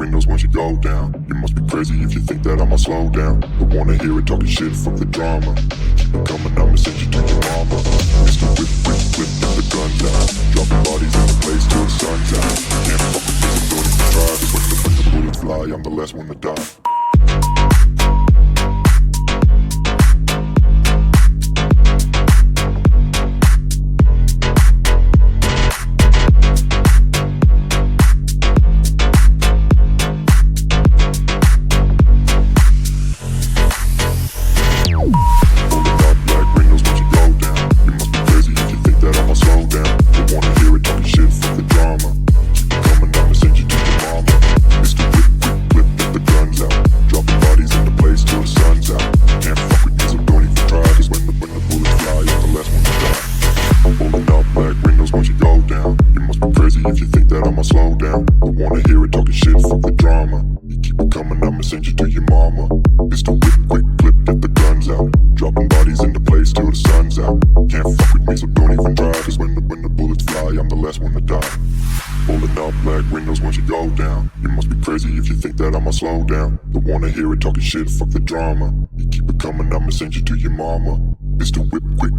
windows once you go down. You must be crazy if you think that I'ma slow down. Don't wanna hear it talking shit, fuck the drama. Keep it coming, I'ma send you to your mama. Mr. Whip, whip, whip, get the guns out. Dropping bodies in the place till the sun's out. Can't fuck with me, so don't even try. Cause when the bullets fly, I'm the last one to die. Slow down, don't wanna hear it talking shit, fuck the drama. You keep it coming, I'ma send you to your mama. Mr. Whip, quick,